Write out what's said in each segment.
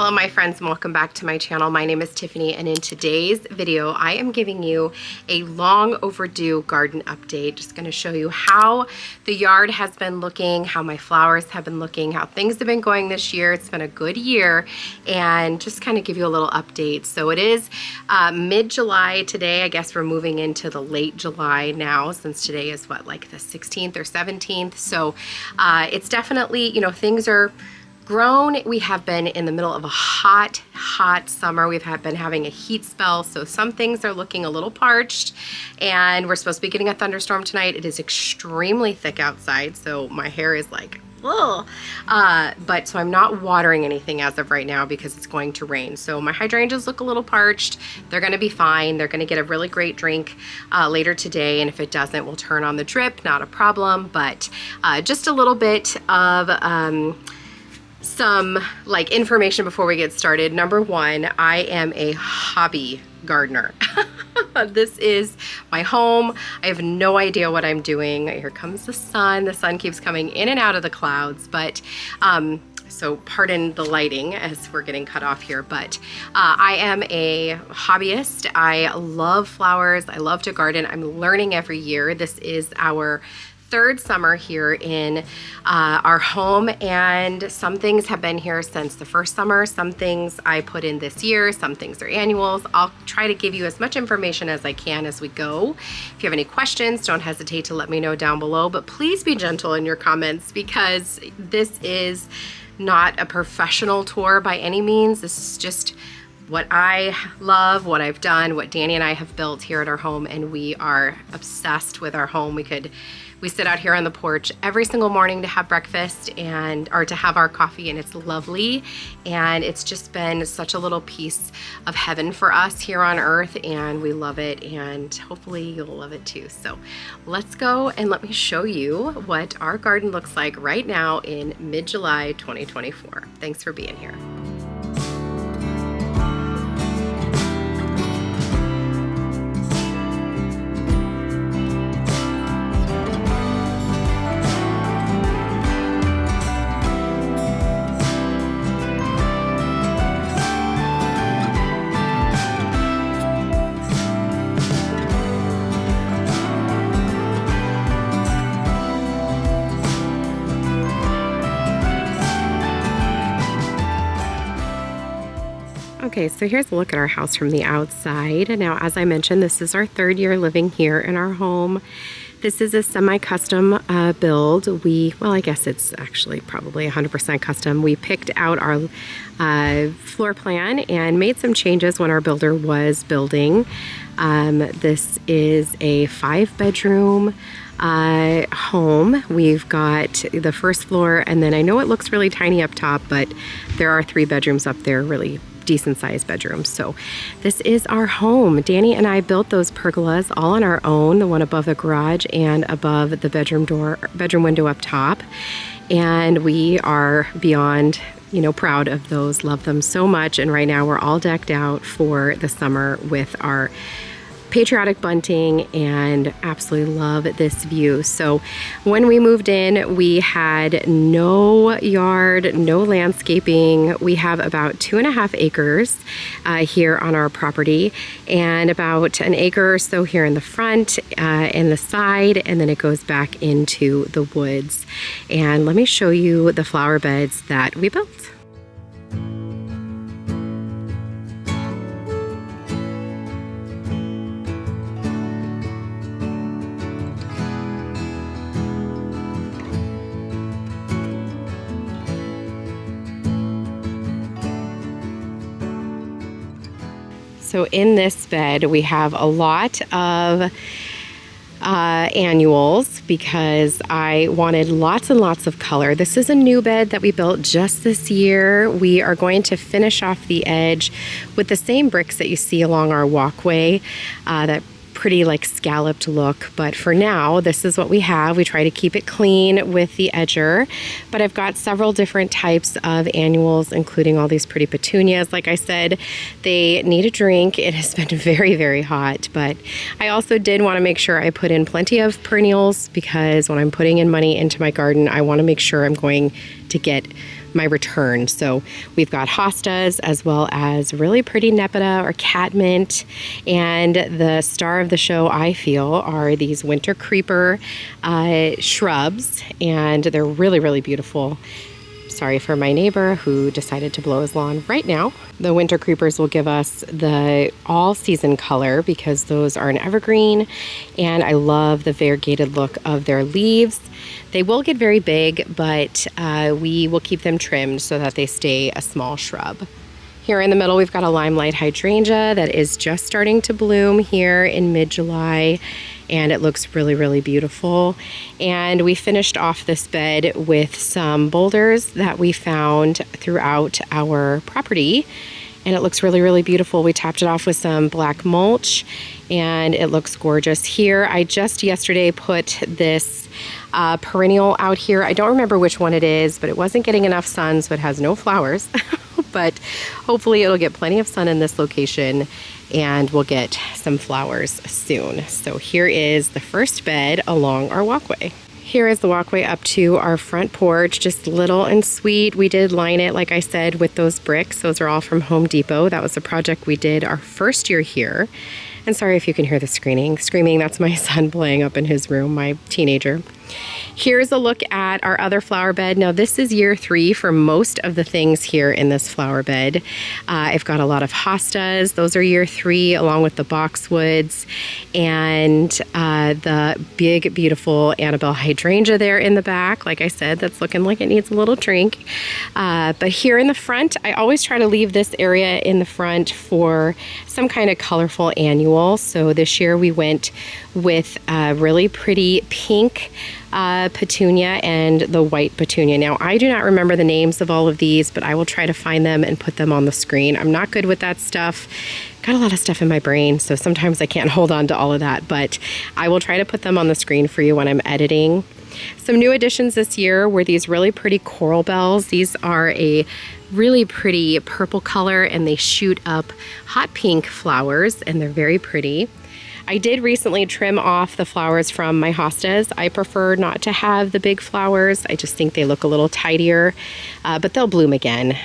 Hello my friends and welcome back to my channel. My name is Tiffany and in today's video I am giving you a long overdue garden update. Just going to show you how the yard has been looking, how my flowers have been looking, how things have been going this year. It's been a good year and just kind of give you a little update. So it is mid-July today. I guess we're moving into the late July now since today is what, like the 16th or 17th. So it's definitely, you know, things are grown. We have been in the middle of a hot summer. We've been having a heat spell, so some things are looking a little parched, and we're supposed to be getting a thunderstorm tonight. It is extremely thick outside, so my hair is like, ugh. But so I'm not watering anything as of right now because it's going to rain. So my hydrangeas look a little parched. They're going to be fine. They're going to get a really great drink later today, and if it doesn't, we'll turn on the drip. Not a problem, but just a little bit of some like information before we get started. Number one, I am a hobby gardener. This is my home. I have no idea what I'm doing. Here comes the sun. The sun keeps coming in and out of the clouds, but so pardon the lighting as we're getting cut off here, but I am a hobbyist. I love flowers. I love to garden. I'm learning every year. This is our third summer here in our home, and some things have been here since the first summer. Some things I put in this year, some things are annuals. I'll try to give you as much information as I can as we go. If you have any questions, don't hesitate to let me know down below, but please be gentle in your comments because this is not a professional tour by any means. This is just what I love, what I've done, what Danny and I have built here at our home, and we are obsessed with our home. We sit out here on the porch every single morning to have breakfast or to have our coffee, and it's lovely. And it's just been such a little piece of heaven for us here on earth, and we love it, and hopefully you'll love it too. So let's go and let me show you what our garden looks like right now in mid-July 2024. Thanks for being here. Okay, so here's a look at our house from the outside. Now, as I mentioned, this is our third year living here in our home. This is a semi-custom build. Well, I guess it's actually probably 100% custom. We picked out our floor plan and made some changes when our builder was building. This is a 5-bedroom home. We've got the first floor, and then I know it looks really tiny up top, but there are 3 bedrooms up there, really decent sized bedrooms. So this is our home. Danny and I built those pergolas all on our own, the one above the garage and above the bedroom window up top. And we are beyond, you know, proud of those, love them so much. And right now we're all decked out for the summer with our patriotic bunting and absolutely love this view. So when we moved in, we had no yard, no landscaping. We have about 2.5 acres here on our property, and about an acre or so here in the front and the side, and then it goes back into the woods. And let me show you the flower beds that we built. So in this bed, we have a lot of annuals because I wanted lots and lots of color. This is a new bed that we built just this year. We are going to finish off the edge with the same bricks that you see along our walkway, that pretty like scalloped look, but for now this is what we have. We try to keep it clean with the edger, but I've got several different types of annuals, including all these pretty petunias. Like I said, they need a drink. It has been very hot, but I also did want to make sure I put in plenty of perennials because when I'm putting in money into my garden, I want to make sure I'm going to get my return. So we've got hostas as well as really pretty nepeta or catmint, and the star of the show, I feel, are these winter creeper shrubs, and they're really, really beautiful. Sorry for my neighbor who decided to blow his lawn right now. The winter creepers will give us the all-season color because those are an evergreen, and I love the variegated look of their leaves. They will get very big, but we will keep them trimmed so that they stay a small shrub. Here in the middle, we've got a limelight hydrangea that is just starting to bloom here in mid-July, and it looks really, really beautiful. And we finished off this bed with some boulders that we found throughout our property, and it looks really, really beautiful. We topped it off with some black mulch, and it looks gorgeous here. I just yesterday put this perennial out here. I don't remember which one it is, but it wasn't getting enough sun, so it has no flowers. But hopefully it'll get plenty of sun in this location and we'll get some flowers soon. So here is the first bed along our walkway. Here is the walkway up to our front porch, just little and sweet. We did line it, like I said, with those bricks. Those are all from Home Depot. That was a project we did our first year here. And sorry if you can hear the screaming. That's my son playing up in his room, my teenager. Here's a look at our other flower bed. Now this is year 3 for most of the things here in this flower bed. I've got a lot of hostas. Those are year 3, along with the boxwoods and the big, beautiful Annabelle hydrangea there in the back. Like I said, that's looking like it needs a little drink. But here in the front, I always try to leave this area in the front for some kind of colorful annual. So this year we went with a really pretty pink petunia and the white petunia. Now, I do not remember the names of all of these, but I will try to find them and put them on the screen. I'm not good with that stuff. Got a lot of stuff in my brain, so sometimes I can't hold on to all of that, but I will try to put them on the screen for you when I'm editing. Some new additions this year were these really pretty coral bells. These are a really pretty purple color, and they shoot up hot pink flowers, and they're very pretty. I did recently trim off the flowers from my hostas. I prefer not to have the big flowers. I just think they look a little tidier, but they'll bloom again.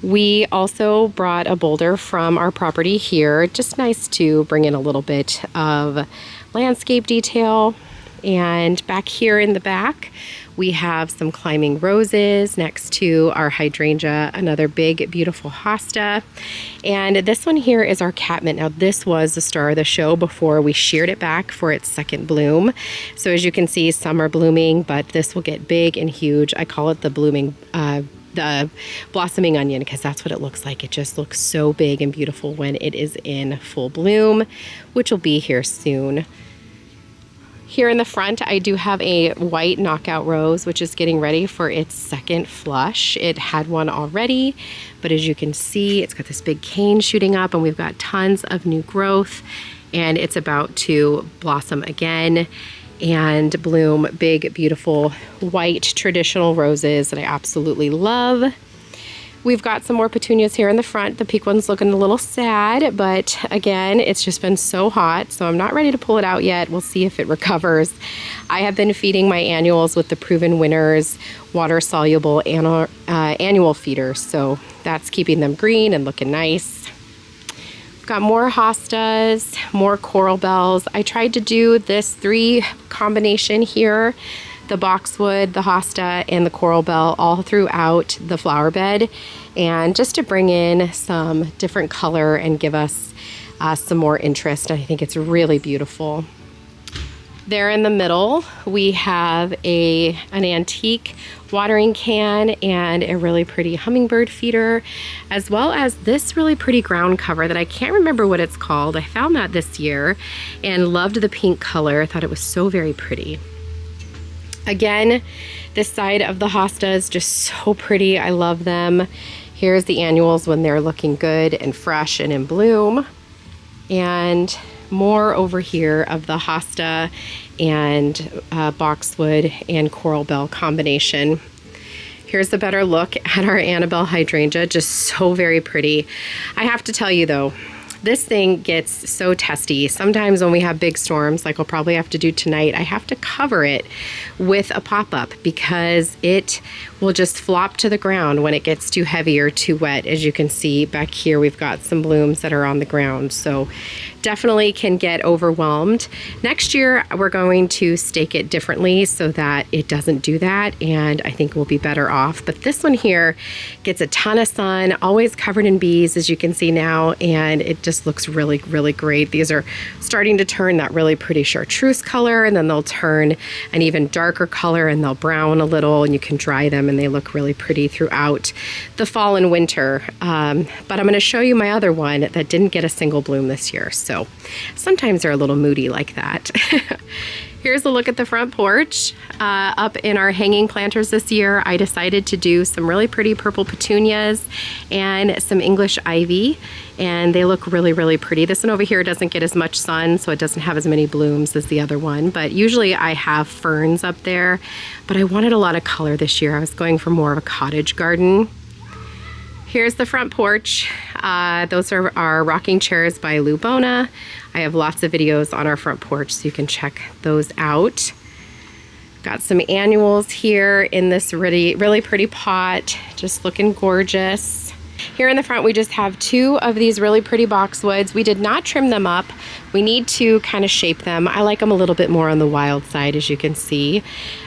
We also brought a boulder from our property here. Just nice to bring in a little bit of landscape detail. And back here in the back, we have some climbing roses next to our hydrangea, another big, beautiful hosta. And this one here is our catmint. Now, this was the star of the show before we sheared it back for its second bloom. So as you can see, some are blooming, but this will get big and huge. I call it the the blossoming onion because that's what it looks like. It just looks so big and beautiful when it is in full bloom, which will be here soon. Here in the front, I do have a white knockout rose, which is getting ready for its second flush. It had one already, but as you can see, it's got this big cane shooting up, and we've got tons of new growth, and it's about to blossom again and bloom big, beautiful white traditional roses that I absolutely love. We've got some more petunias here in the front. The pink one's looking a little sad, but again, it's just been so hot, so I'm not ready to pull it out yet. We'll see if it recovers. I have been feeding my annuals with the Proven Winners water-soluble annual feeders, so that's keeping them green and looking nice. We've got more hostas, more coral bells. I tried to do this 3 combination here, the boxwood, the hosta, and the coral bell all throughout the flower bed, and just to bring in some different color and give us some more interest. I think it's really beautiful. There in the middle, we have an antique watering can and a really pretty hummingbird feeder, as well as this really pretty ground cover that I can't remember what it's called. I found that this year and loved the pink color. I thought it was so very pretty. Again, this side of the hosta is just so pretty. I love them. Here's the annuals when they're looking good and fresh and in bloom. And more over here of the hosta and boxwood and coral bell combination. Here's a better look at our Annabelle hydrangea, just so very pretty. I have to tell you though, This thing gets so testy. Sometimes when we have big storms, like I'll probably have to do tonight, I have to cover it with a pop-up because it will just flop to the ground when it gets too heavy or too wet. As you can see back here, we've got some blooms that are on the ground. So definitely can get overwhelmed. Next year, we're going to stake it differently so that it doesn't do that, and I think we'll be better off. But this one here gets a ton of sun, always covered in bees, as you can see now, and it just looks really, really great. These are starting to turn that really pretty chartreuse color, and then they'll turn an even darker color, and they'll brown a little, and you can dry them, and they look really pretty throughout the fall and winter. But I'm going to show you my other one that didn't get a single bloom this year. So sometimes they're a little moody like that. Here's a look at the front porch. Up in our hanging planters this year, I decided to do some really pretty purple petunias and some English ivy, and they look really, really pretty. This one over here doesn't get as much sun, so it doesn't have as many blooms as the other one, but usually I have ferns up there, but I wanted a lot of color this year. I was going for more of a cottage garden. Here's the front porch. Those are our rocking chairs by Lubona. I have lots of videos on our front porch, so you can check those out. Got some annuals here in this really, really pretty pot, just looking gorgeous. Here in the front, we just have two of these really pretty boxwoods. We did not trim them up. We need to kind of shape them. I like them a little bit more on the wild side, as you can see.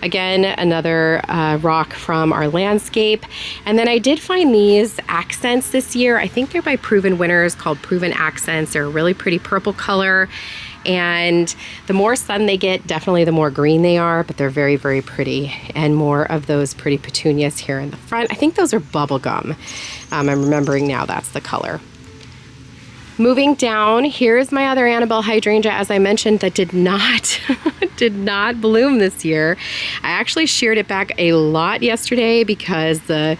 Again, another rock from our landscape. And then I did find these accents this year. I think they're by Proven Winners, called Proven Accents. They're a really pretty purple color. And the more sun they get, definitely the more green they are, but they're very, very pretty. And more of those pretty petunias here in the front. I think those are bubblegum. I'm remembering now that's the color. Moving down, here's my other Annabelle hydrangea, as I mentioned, that did not did not bloom this year. I actually sheared it back a lot yesterday because the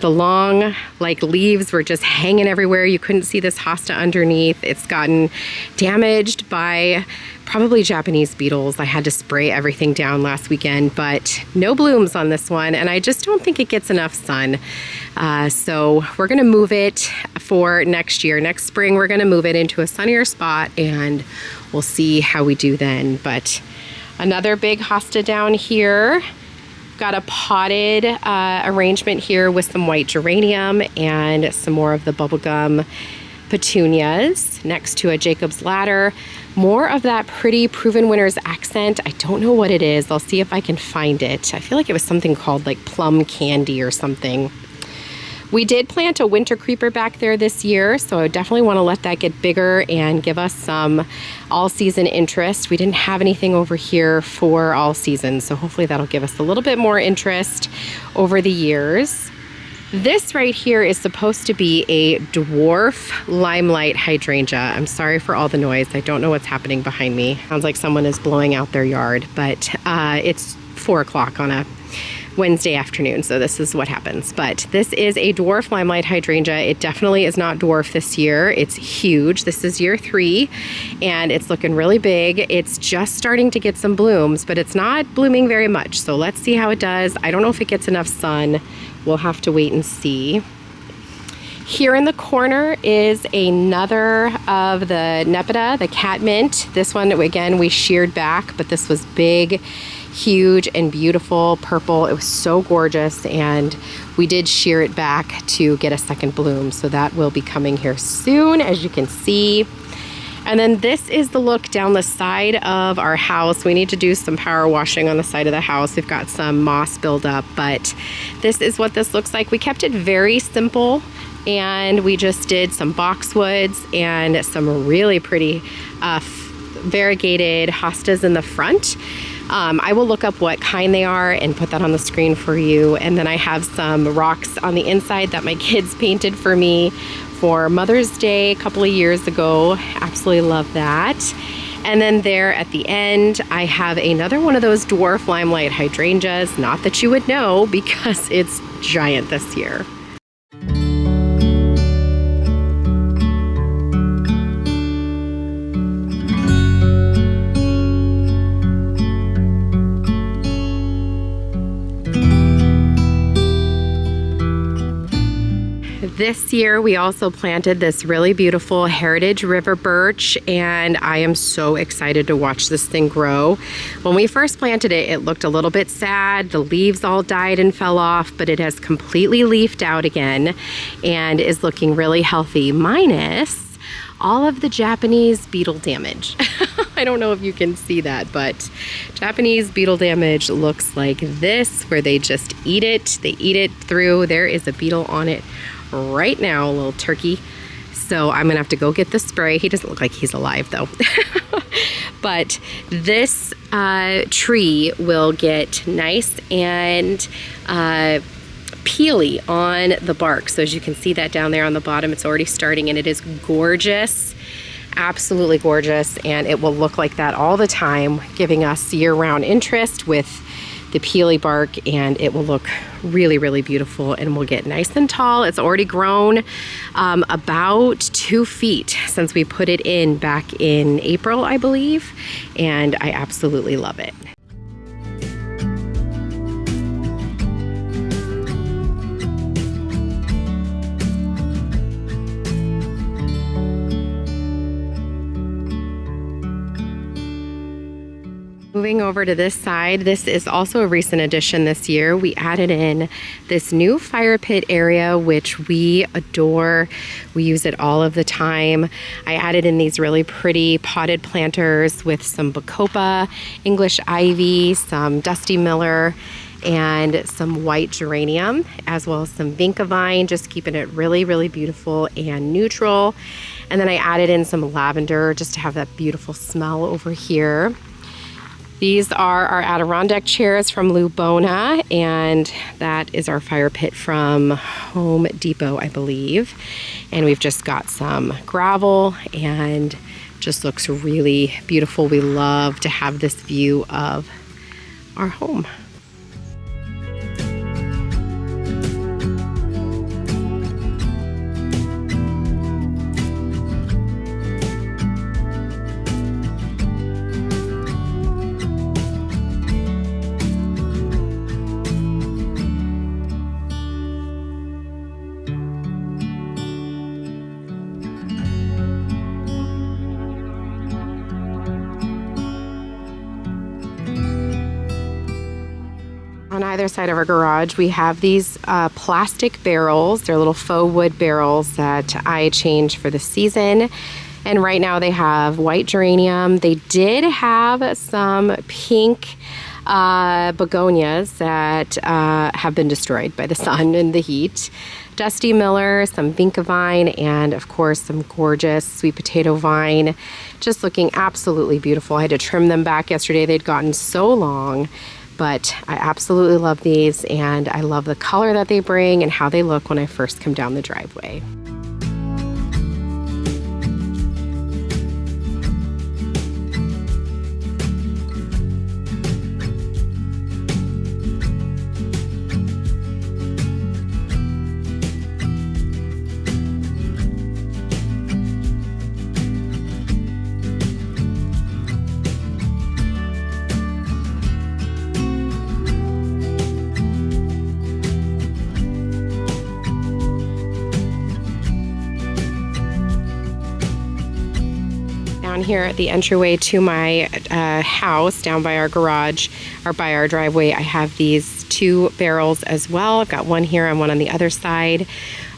long leaves were just hanging everywhere. You couldn't see this hosta underneath. It's gotten damaged by probably Japanese beetles. I had to spray everything down last weekend, but no blooms on this one, and I just don't think it gets enough sun. So we're gonna move it for next year. Next spring, we're gonna move it into a sunnier spot, and we'll see how we do then. But another big hosta down here. Got a potted arrangement here with some white geranium and some more of the bubblegum petunias next to a Jacob's Ladder. More of that pretty Proven Winners accent. I don't know what it is. I'll see if I can find it. I feel like it was something called like plum candy or something. We did plant a winter creeper back there this year, so I definitely want to let that get bigger and give us some all-season interest. We didn't have anything over here for all season, so hopefully that'll give us a little bit more interest over the years. This right here is supposed to be a dwarf limelight hydrangea. I'm sorry for all the noise. I don't know what's happening behind me. Sounds like someone is blowing out their yard, but it's 4 o'clock on a Wednesday afternoon, so this is what happens. But this is a dwarf limelight hydrangea. It definitely is not dwarf this year. It's huge. This is year 3, and it's looking really big. It's just starting to get some blooms, but it's not blooming very much. So let's see how it does. I don't know if it gets enough sun. We'll have to wait and see. Here in the corner is another of the Nepeta, the catmint. This one, again, we sheared back, but this was big, huge, and beautiful purple. It was so gorgeous, and we did shear it back to get a second bloom. So that will be coming here soon, as you can see. And then this is the look down the side of our house. We need to do some power washing on the side of the house. We've got some moss buildup, but this is what this looks like. We kept it very simple, and we just did some boxwoods and some really pretty variegated hostas in the front. I will look up what kind they are and put that on the screen for you. And then I have some rocks on the inside that my kids painted for me for Mother's Day a couple of years ago. Absolutely love that. And then there at the end, I have another one of those dwarf limelight hydrangeas. Not that you would know because it's giant this year. This year we also planted this really beautiful heritage river birch, and I am so excited to watch this thing grow. When we first planted it, it looked a little bit sad. The leaves all died and fell off, but it has completely leafed out again and is looking really healthy, minus all of the Japanese beetle damage. I don't know if you can see that, but Japanese beetle damage looks like this, where they just eat it. They eat it through. There is a beetle on it right now, a little turkey. So I'm gonna have to go get the spray. He doesn't look like he's alive though. But this tree will get nice and peely on the bark. So as you can see that down there on the bottom, it's already starting, and it is gorgeous, absolutely gorgeous, and it will look like that all the time, giving us year-round interest with the peely bark, and it will look really, really beautiful and will get nice and tall. It's already grown about 2 feet since we put it in back in April, I believe, and I absolutely love it. Moving over to this side, this is also a recent addition this year. We added in this new fire pit area, which we adore. We use it all of the time. I added in these really pretty potted planters with some bacopa, English ivy, some dusty miller, and some white geranium, as well as some vinca vine, just keeping it really, really beautiful and neutral. And then I added in some lavender just to have that beautiful smell over here. These are our Adirondack chairs from Lubona, and that is our fire pit from Home Depot, I believe. And we've just got some gravel, and just looks really beautiful. We love to have this view of our home. On either side of our garage, we have these plastic barrels. They're little faux wood barrels that I change for the season. And right now they have white geranium. They did have some pink begonias that have been destroyed by the sun and the heat. Dusty miller, some vinca vine, and of course some gorgeous sweet potato vine. Just looking absolutely beautiful. I had to trim them back yesterday. They'd gotten so long. But I absolutely love these, and I love the color that they bring and how they look when I first come down the driveway. Down here at the entryway to my house, down by our garage, or by our driveway, I have these 2 barrels as well. I've got one here and one on the other side.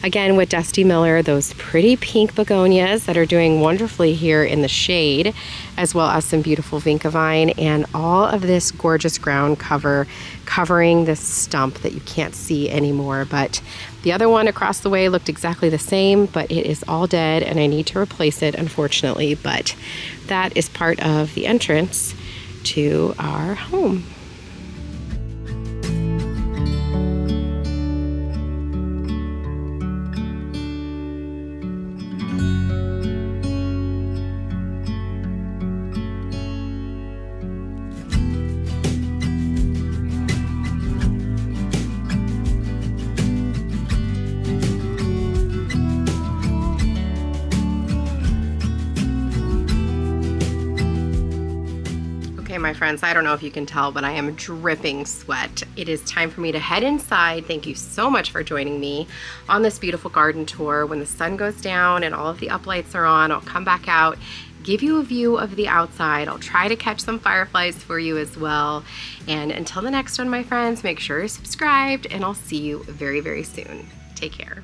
Again, with Dusty Miller, those pretty pink begonias that are doing wonderfully here in the shade, as well as some beautiful vinca vine, and all of this gorgeous ground cover covering this stump that you can't see anymore. But the other one across the way looked exactly the same, but it is all dead and I need to replace it, unfortunately. But that is part of the entrance to our home. My my friends. I don't know if you can tell, but I am dripping sweat. It is time for me to head inside. Thank you so much for joining me on this beautiful garden tour. When the sun goes down and all of the uplights are on, I'll come back out, give you a view of the outside. I'll try to catch some fireflies for you as well. And until the next one, my friends, make sure you're subscribed, and I'll see you very, very soon. Take care.